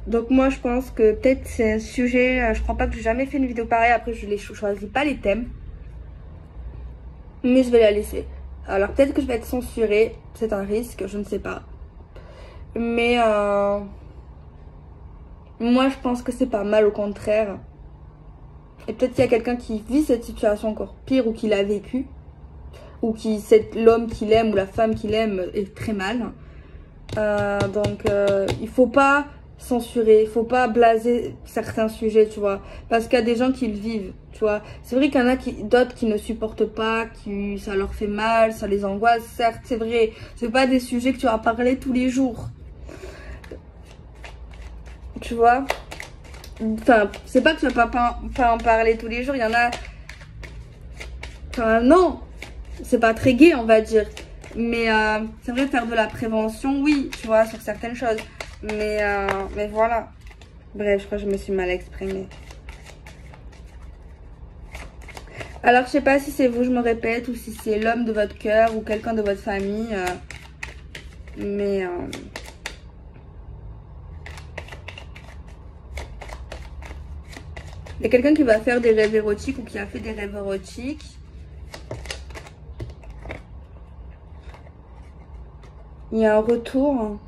Speaker 2: Donc moi, je pense que peut-être c'est un sujet... Je crois pas que j'ai jamais fait une vidéo pareille. Après, je ne choisis pas les thèmes. Mais je vais la laisser. Alors, peut-être que je vais être censurée. C'est un risque, je ne sais pas. Mais... moi, je pense que c'est pas mal, au contraire. Et peut-être qu'il y a quelqu'un qui vit cette situation encore pire ou qui l'a vécu. Ou qui l'homme qu'il aime ou la femme qu'il aime est très mal. Donc, il faut pas censurer, il faut pas blaser certains sujets, tu vois. Parce qu'il y a des gens qui le vivent, tu vois. C'est vrai qu'il y en a d'autres qui ne supportent pas, ça leur fait mal, ça les angoisse. Certes, c'est vrai, c'est pas des sujets que tu vas parler tous les jours. Tu vois. Enfin, c'est pas que tu vas pas en parler tous les jours, il y en a... Enfin, non, c'est pas très gai, on va dire. Mais c'est vrai, faire de la prévention, oui, tu vois, sur certaines choses. Mais voilà. Bref, je crois que je me suis mal exprimée. Alors, je sais pas si c'est vous, je me répète, ou si c'est l'homme de votre cœur ou quelqu'un de votre famille. Mais... il y a quelqu'un qui va faire des rêves érotiques ou qui a fait des rêves érotiques. Il y a un retour.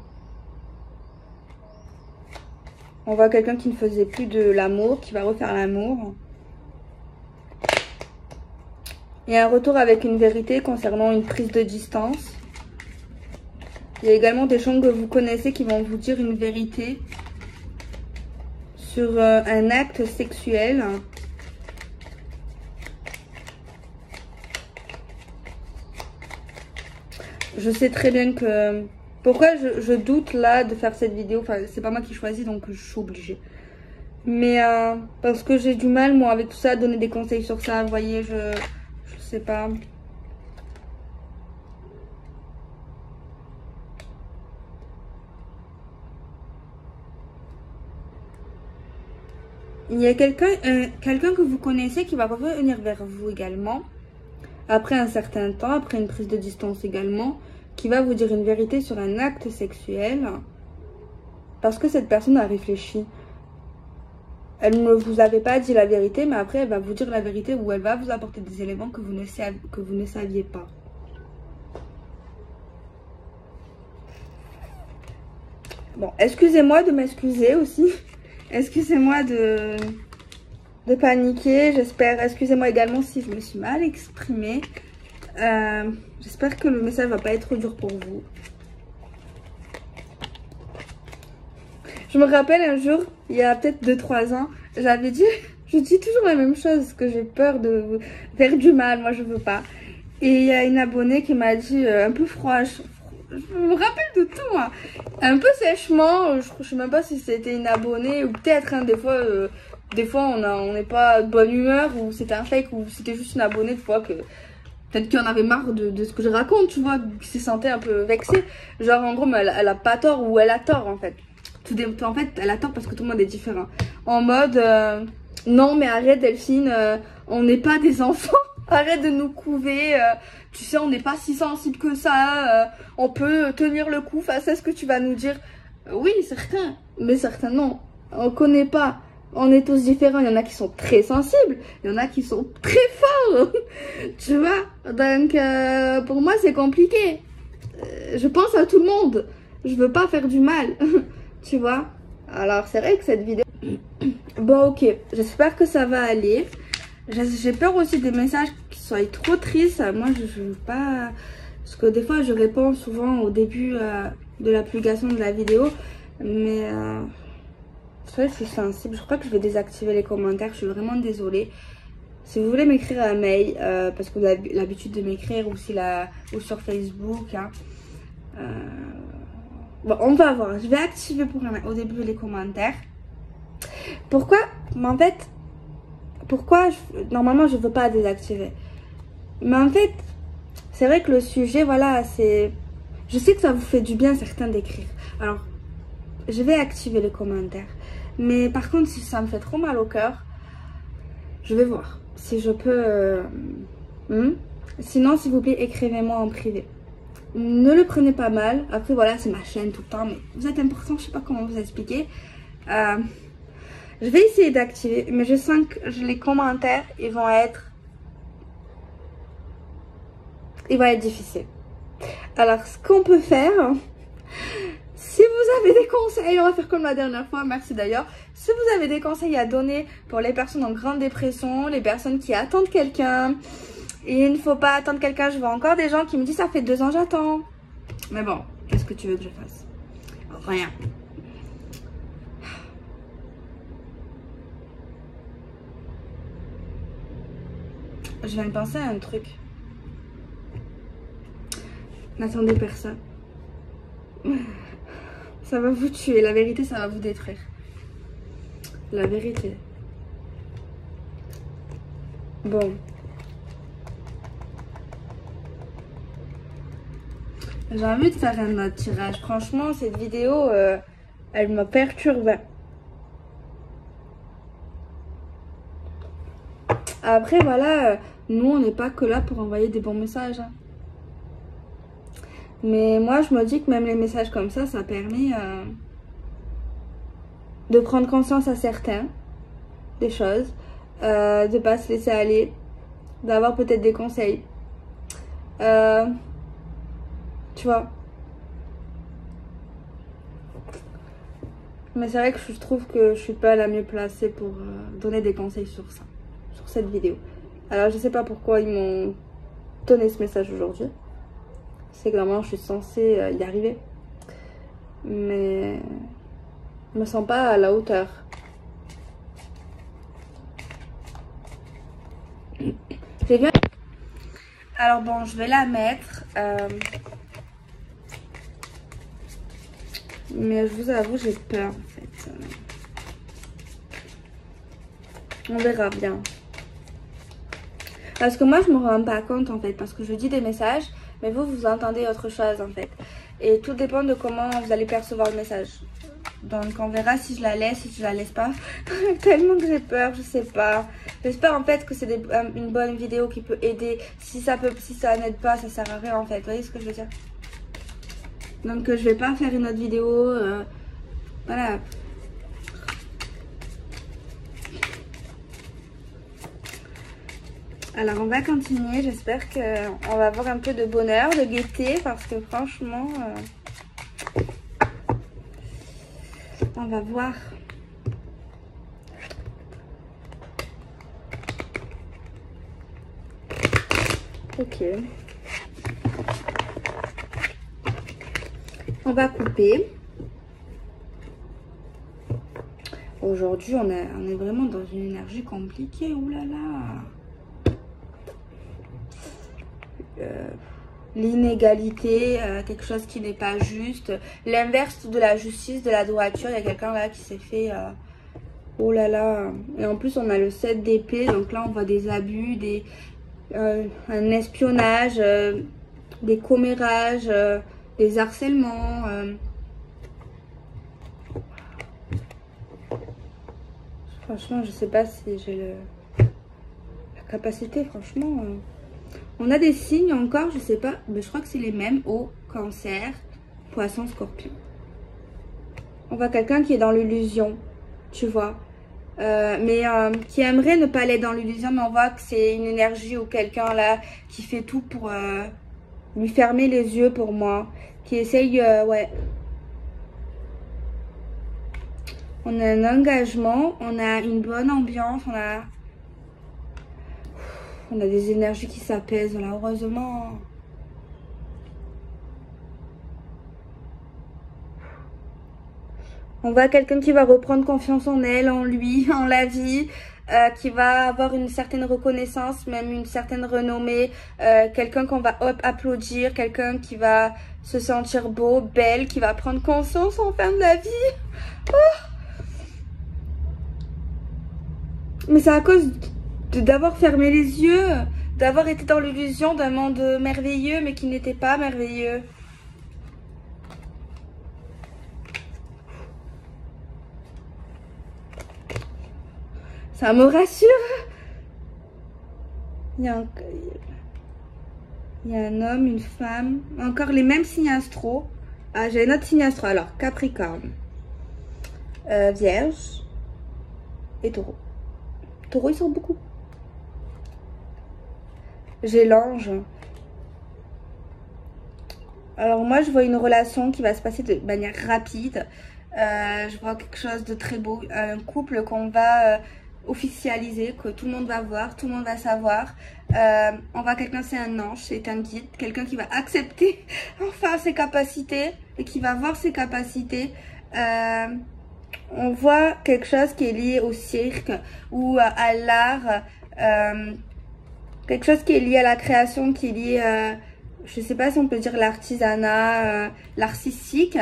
Speaker 2: On voit quelqu'un qui ne faisait plus de l'amour, qui va refaire l'amour. Il y a un retour avec une vérité concernant une prise de distance. Il y a également des gens que vous connaissez qui vont vous dire une vérité sur un acte sexuel. Je sais très bien que... Pourquoi je doute là de faire cette vidéo? Enfin, c'est pas moi qui choisis, donc je suis obligée. Mais parce que j'ai du mal, moi, avec tout ça, à donner des conseils sur ça. Vous voyez, je sais pas. Il y a quelqu'un que vous connaissez qui va revenir vers vous également. Après un certain temps, après une prise de distance également, qui va vous dire une vérité sur un acte sexuel. Parce que cette personne a réfléchi. Elle ne vous avait pas dit la vérité, mais après elle va vous dire la vérité ou elle va vous apporter des éléments que vous ne saviez pas. Bon, excusez-moi de m'excuser aussi. Excusez-moi de paniquer. J'espère, excusez-moi également si je me suis mal exprimée. J'espère que le message va pas être trop dur pour vous. Je me rappelle un jour, il y a peut-être 2-3 ans, j'avais dit, je dis toujours la même chose, que j'ai peur de faire du mal, moi je veux pas. Et il y a une abonnée qui m'a dit un peu froid, je me rappelle de tout, moi. Un peu sèchement, je sais même pas si c'était une abonnée ou peut-être, hein, des fois on n'est pas de bonne humeur ou c'était un fake ou c'était juste une abonnée, des fois que... Peut-être qu'il en avait marre de ce que je raconte, tu vois, qui se sentait un peu vexée. Genre en gros, mais elle a pas tort ou elle a tort en fait. En fait, elle a tort parce que tout le monde est différent. En mode, non mais arrête Delphine, on n'est pas des enfants, arrête de nous couver, tu sais on n'est pas si sensible que ça, on peut tenir le coup face à ce que tu vas nous dire. Oui, certains, mais certains non, on connaît pas, on est tous différents, il y en a qui sont très sensibles, il y en a qui sont très forts, tu vois, donc pour moi c'est compliqué, je pense à tout le monde, je veux pas faire du mal. Tu vois, alors c'est vrai que cette vidéo... Bon ok, j'espère que ça va aller. J'ai peur aussi des messages qui soient trop tristes. Moi je veux pas... Parce que des fois je réponds souvent au début de la publication de la vidéo. Mais c'est vrai que je suis sensible. Je crois que je vais désactiver les commentaires. Je suis vraiment désolée. Si vous voulez m'écrire un mail, parce que vous avez l'habitude de m'écrire ou sur Facebook, hein, bon, on va voir. Je vais activer au début les commentaires. Pourquoi? Mais en fait, normalement, je ne veux pas désactiver. Mais en fait, c'est vrai que le sujet, voilà, c'est... Je sais que ça vous fait du bien, certains, d'écrire. Alors, je vais activer les commentaires. Mais par contre, si ça me fait trop mal au cœur, je vais voir si je peux... Sinon, s'il vous plaît, écrivez-moi en privé. Ne le prenez pas mal. Après, voilà, c'est ma chaîne tout le temps. Mais vous êtes important, je sais pas comment vous expliquer. Je vais essayer d'activer. Mais je sens que les commentaires, ils vont être difficiles. Alors, ce qu'on peut faire... Si vous avez des conseils, on va faire comme la dernière fois. Merci d'ailleurs. Si vous avez des conseils à donner pour les personnes en grande dépression, les personnes qui attendent quelqu'un... Il ne faut pas attendre quelqu'un. Je vois encore des gens qui me disent ça fait 2 ans j'attends. Mais bon, qu'est-ce que tu veux que je fasse? Rien. Je viens de penser à un truc. N'attendez personne. Ça va vous tuer. La vérité, ça va vous détruire. La vérité. Bon. J'ai envie de faire un autre tirage. Franchement, cette vidéo, elle m'a perturbée. Après, voilà, nous, on n'est pas que là pour envoyer des bons messages. Hein. Mais moi, je me dis que même les messages comme ça permet de prendre conscience à certains des choses, de pas se laisser aller, d'avoir peut-être des conseils. Tu vois. Mais c'est vrai que je trouve que je suis pas la mieux placée pour donner des conseils sur ça, sur cette vidéo. Alors je sais pas pourquoi ils m'ont donné ce message aujourd'hui. C'est que normalement je suis censée y arriver. Mais je me sens pas à la hauteur. J'ai bien... Alors bon, je vais la mettre. Mais je vous avoue, j'ai peur en fait. On verra bien. Parce que moi, je me rends pas compte en fait. Parce que je dis des messages, mais vous entendez autre chose en fait. Et tout dépend de comment vous allez percevoir le message. Donc on verra si je la laisse, si je la laisse pas. Tellement que j'ai peur, je sais pas. J'espère en fait que c'est une bonne vidéo qui peut aider. Si ça n'aide pas, ça sert à rien en fait. Vous voyez ce que je veux dire? Donc je vais pas faire une autre vidéo. Voilà. Alors on va continuer. J'espère qu'on va avoir un peu de bonheur, de gaieté. Parce que franchement... on va voir. Ok. On va couper. Aujourd'hui, on est vraiment dans une énergie compliquée. Ouh là là. L'inégalité, quelque chose qui n'est pas juste. L'inverse de la justice, de la droiture. Il y a quelqu'un là qui s'est fait... oh là là. Et en plus, on a le 7 d'épée. Donc là, on voit des abus, un espionnage, des commérages, des harcèlements. Franchement, je sais pas si j'ai la capacité, franchement. On a des signes encore, je sais pas, mais je crois que c'est les mêmes au Cancer, Poisson, Scorpion. On voit quelqu'un qui est dans l'illusion, tu vois. Mais qui aimerait ne pas aller dans l'illusion, mais on voit que c'est une énergie ou quelqu'un là qui fait tout pour lui fermer les yeux pour moi. Qui essaye, ouais. On a un engagement, on a une bonne ambiance, on a des énergies qui s'apaisent là, heureusement. On voit quelqu'un qui va reprendre confiance en elle, en lui, en la vie, qui va avoir une certaine reconnaissance, même une certaine renommée, quelqu'un qu'on va applaudir, quelqu'un qui va se sentir beau, belle, qui va prendre conscience enfin de la vie. Oh, mais c'est à cause d'avoir fermé les yeux, d'avoir été dans l'illusion d'un monde merveilleux, mais qui n'était pas merveilleux. Ça me rassure. Il y a un homme, une femme, encore les mêmes signes astro. Ah, j'ai un autre signe astro. Alors, Capricorne, Vierge et Taureau. Taureau, ils sont beaucoup. J'ai l'ange. Alors moi, je vois une relation qui va se passer de manière rapide. Je vois quelque chose de très beau. Un couple qu'on va officialiser, que tout le monde va voir, tout le monde va savoir. On voit quelqu'un, c'est un ange, c'est un guide. Quelqu'un qui va accepter enfin ses capacités et qui va voir ses capacités. On voit quelque chose qui est lié au cirque ou à l'art, quelque chose qui est lié à la création, qui est lié, je sais pas si on peut dire l'artisanat, l'artistique.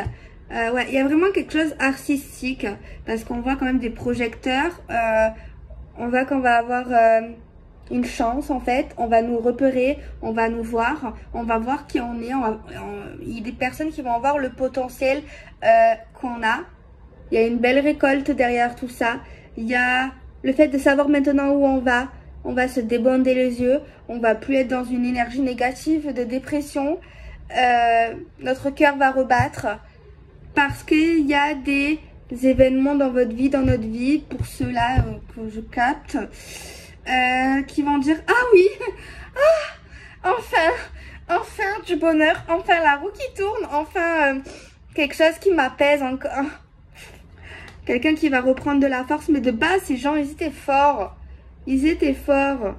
Speaker 2: Ouais, il y a vraiment quelque chose artistique parce qu'on voit quand même des projecteurs. On voit qu'on va avoir une chance en fait. On va nous repérer, on va nous voir, on va voir qui on est. Il y a des personnes qui vont voir le potentiel qu'on a. Il y a une belle récolte derrière tout ça. Il y a le fait de savoir maintenant où on va. On va se débander les yeux. On va plus être dans une énergie négative de dépression. Notre cœur va rebattre. Parce qu'il y a des événements dans votre vie, dans notre vie, pour ceux-là que je capte, qui vont dire « Ah oui, ah, enfin du bonheur, enfin la roue qui tourne, enfin quelque chose qui m'apaise encore. » Quelqu'un qui va reprendre de la force, mais de base, ces gens, ils étaient forts. Ils étaient forts.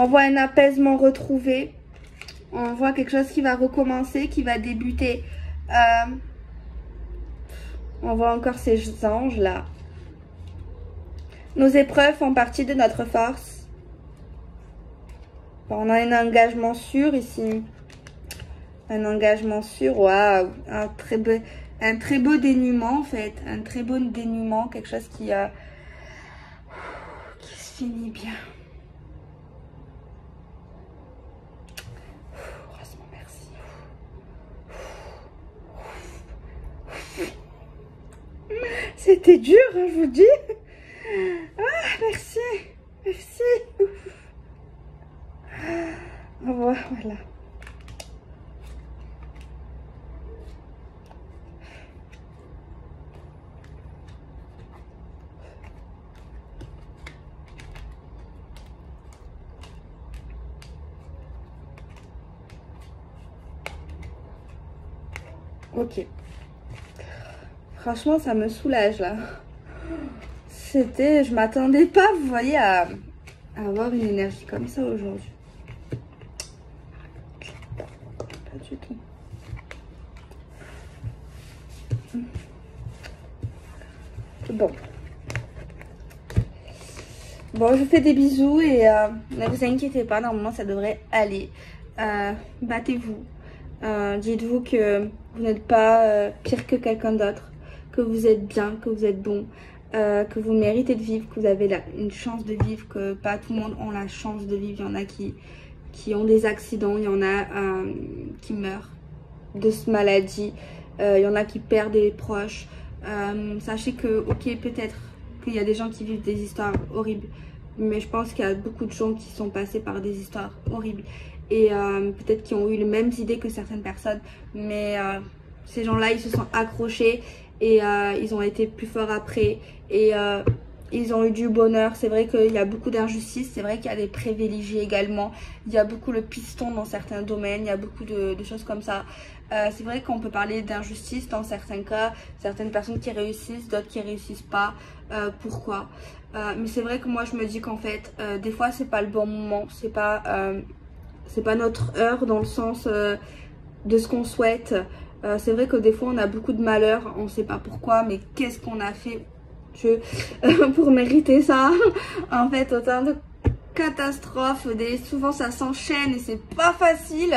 Speaker 2: On voit un apaisement retrouvé. On voit quelque chose qui va recommencer, qui va débuter. On voit encore ces anges là. Nos épreuves font partie de notre force. On a un engagement sûr ici. Un engagement sûr, waouh. Un très beau dénouement en fait. Un très beau dénouement. Quelque chose qui se finit bien. Heureusement, merci. C'était dur, hein, je vous dis. Ah, merci. Merci. Voilà. Ok. Franchement, ça me soulage là. Je m'attendais pas, vous voyez, à avoir une énergie comme ça aujourd'hui. Pas du tout. Bon. Bon, je vous fais des bisous et ne vous inquiétez pas, normalement ça devrait aller. Battez-vous. Dites-vous que vous n'êtes pas pire que quelqu'un d'autre, que vous êtes bien, que vous êtes bon, que vous méritez de vivre, que vous avez une chance de vivre, que pas tout le monde a la chance de vivre. Il y en a qui ont des accidents, il y en a qui meurent de cette maladie, il y en a qui perdent des proches. Sachez que, ok, peut-être qu'il y a des gens qui vivent des histoires horribles, mais je pense qu'il y a beaucoup de gens qui sont passés par des histoires horribles. Et peut-être qu'ils ont eu les mêmes idées que certaines personnes, mais ces gens-là, ils se sont accrochés et ils ont été plus forts après et ils ont eu du bonheur. C'est vrai qu'il y a beaucoup d'injustices, c'est vrai qu'il y a des privilégiés également, il y a beaucoup le piston dans certains domaines, il y a beaucoup de choses comme ça. C'est vrai qu'on peut parler d'injustice dans certains cas, certaines personnes qui réussissent, d'autres qui réussissent pas. Pourquoi mais c'est vrai que moi je me dis qu'en fait des fois c'est pas le bon moment, c'est pas notre heure dans le sens de ce qu'on souhaite. C'est vrai que des fois on a beaucoup de malheur, on sait pas pourquoi, mais qu'est-ce qu'on a fait pour mériter ça. En fait, autant de catastrophes, souvent ça s'enchaîne et c'est pas facile.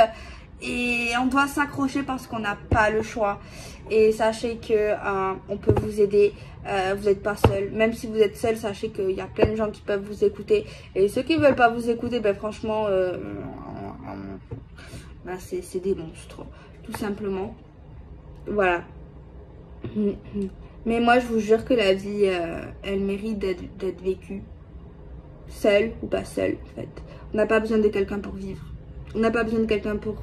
Speaker 2: Et on doit s'accrocher parce qu'on n'a pas le choix. Et sachez que on peut vous aider. Vous n'êtes pas seul. Même si vous êtes seul, sachez qu'il y a plein de gens qui peuvent vous écouter. Et ceux qui ne veulent pas vous écouter, ben franchement, ben c'est des monstres. Tout simplement. Voilà. Mais moi, je vous jure que la vie, elle mérite d'être vécue. Seule ou pas seule, en fait. On n'a pas besoin de quelqu'un pour vivre. On n'a pas besoin de quelqu'un pour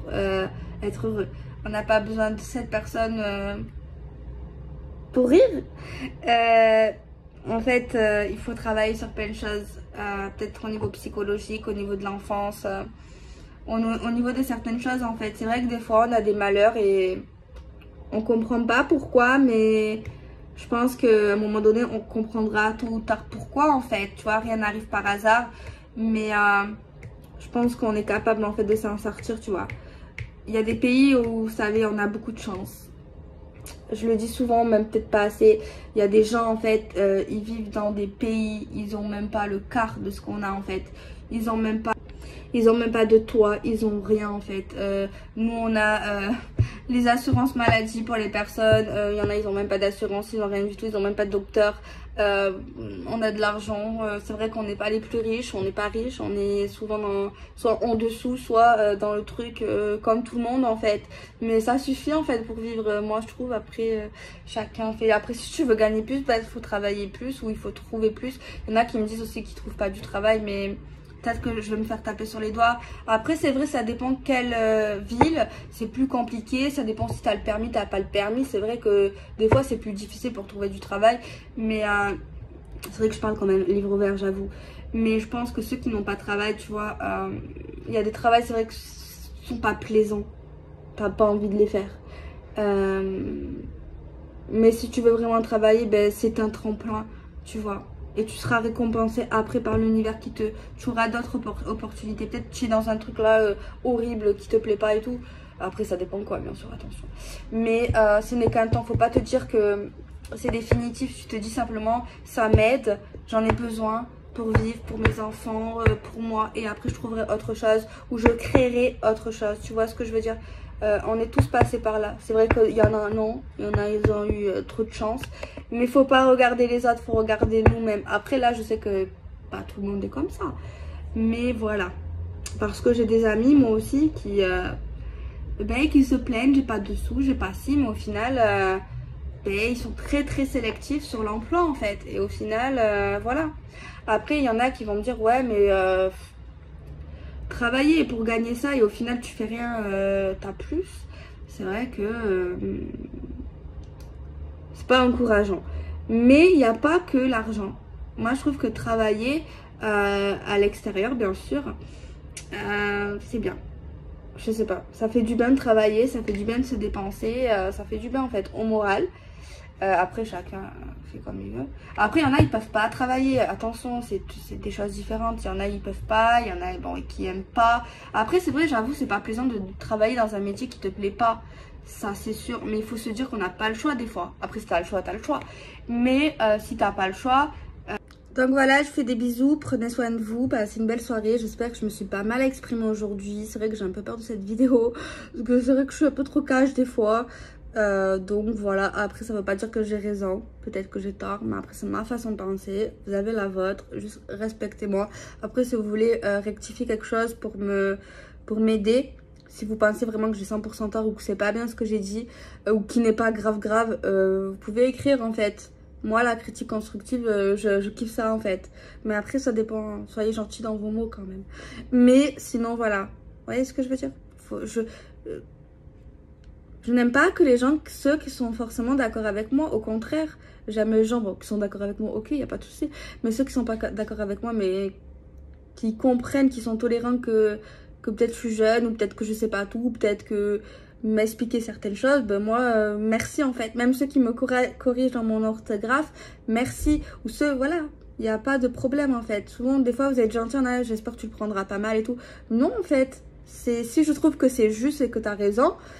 Speaker 2: être heureux. On n'a pas besoin de cette personne pour rire. En fait, il faut travailler sur plein de choses. Peut-être au niveau psychologique, au niveau de l'enfance. Au niveau de certaines choses, en fait. C'est vrai que des fois, on a des malheurs et on comprend pas pourquoi. Mais je pense qu'à un moment donné, on comprendra tôt ou tard pourquoi, en fait. Tu vois, rien n'arrive par hasard. Mais je pense qu'on est capable en fait de s'en sortir, tu vois. Il y a des pays où, vous savez, on a beaucoup de chance. Je le dis souvent, même peut-être pas assez. Il y a des gens en fait, ils vivent dans des pays, ils ont même pas le quart de ce qu'on a en fait. Ils ont même pas de toit, ils ont rien en fait. Nous on a les assurances maladie pour les personnes. Il y en a, ils ont même pas d'assurance, ils ont rien du tout, ils ont même pas de docteur. On a de l'argent, c'est vrai qu'on n'est pas les plus riches, on n'est pas riche, on est souvent soit en dessous, soit dans le truc comme tout le monde en fait. Mais ça suffit en fait pour vivre, moi je trouve. Après chacun fait, après si tu veux gagner plus, bah, il faut travailler plus ou il faut trouver plus. Il y en a qui me disent aussi qu'ils trouvent pas du travail, mais peut-être que je vais me faire taper sur les doigts. Après c'est vrai, ça dépend de quelle ville, c'est plus compliqué, ça dépend si tu as le permis, t'as pas le permis. C'est vrai que des fois c'est plus difficile pour trouver du travail, mais c'est vrai que je parle quand même livre ouvert, j'avoue. Mais je pense que ceux qui n'ont pas de travail, tu vois, il y a des travails, c'est vrai que sont pas plaisants, t'as pas envie de les faire. Mais si tu veux vraiment travailler, ben, c'est un tremplin, tu vois. et tu seras récompensé après par l'univers qui te... Tu auras d'autres opportunités. Peut-être tu es dans un truc là horrible qui te plaît pas et tout. Après, ça dépend quoi, bien sûr, attention. Mais ce n'est qu'un temps. Faut pas te dire que c'est définitif. Tu te dis simplement, ça m'aide, j'en ai besoin pour vivre, pour mes enfants, pour moi. Et après, je trouverai autre chose ou je créerai autre chose. Tu vois ce que je veux dire? On est tous passés par là. C'est vrai qu'il y en a non, il y en a, ils ont eu trop de chance. Mais il faut pas regarder les autres, faut regarder nous-mêmes. Après là, je sais que pas tout le monde est comme ça. Mais voilà. Parce que j'ai des amis, moi aussi, qui se plaignent, j'ai pas de sous, j'ai pas ci, mais au final, ils sont très très sélectifs sur l'emploi en fait. Et au final, voilà. Après, il y en a qui vont me dire, ouais, mais... travailler pour gagner ça et au final tu fais rien, t'as plus, c'est vrai que c'est pas encourageant. Mais il n'y a pas que l'argent. Moi je trouve que travailler à l'extérieur, bien sûr, c'est bien. Je sais pas, ça fait du bien de travailler, ça fait du bien de se dépenser, ça fait du bien en fait au moral. Après chacun fait comme il veut. Après il y en a ils peuvent pas travailler, attention, c'est des choses différentes. Il y en a ils peuvent pas, il y en a bon qui aiment pas. Après c'est vrai, j'avoue c'est pas plaisant de travailler dans un métier qui te plaît pas, ça c'est sûr. Mais il faut se dire qu'on n'a pas le choix des fois. Après si t'as le choix, t'as le choix. Mais si t'as pas le choix... Donc voilà, je fais des bisous, prenez soin de vous, passez une belle soirée. J'espère que je me suis pas mal exprimée aujourd'hui. C'est vrai que j'ai un peu peur de cette vidéo, parce que c'est vrai que je suis un peu trop cash des fois. Donc voilà, après ça veut pas dire que j'ai raison, peut-être que j'ai tort, mais après c'est ma façon de penser, vous avez la vôtre, juste respectez-moi. Après si vous voulez rectifier quelque chose pour m'aider, si vous pensez vraiment que j'ai 100% tort ou que c'est pas bien ce que j'ai dit, ou qui n'est pas grave, vous pouvez écrire en fait. Moi la critique constructive, je kiffe ça en fait. Mais après ça dépend, soyez gentils dans vos mots quand même. Mais sinon voilà, vous voyez ce que je veux dire? Je n'aime pas que les gens, ceux qui sont forcément d'accord avec moi, au contraire, j'aime les gens qui sont d'accord avec moi, ok, il n'y a pas de souci, mais ceux qui sont pas d'accord avec moi, mais qui comprennent, qui sont tolérants que peut-être je suis jeune, ou peut-être que je sais pas tout, ou peut-être que m'expliquer certaines choses, ben moi, merci en fait. Même ceux qui me corrigent dans mon orthographe, merci. Ou ceux, voilà, il n'y a pas de problème en fait. Souvent, des fois, vous êtes gentil, j'espère que tu le prendras pas mal et tout. Non, en fait, si je trouve que c'est juste et que tu as raison,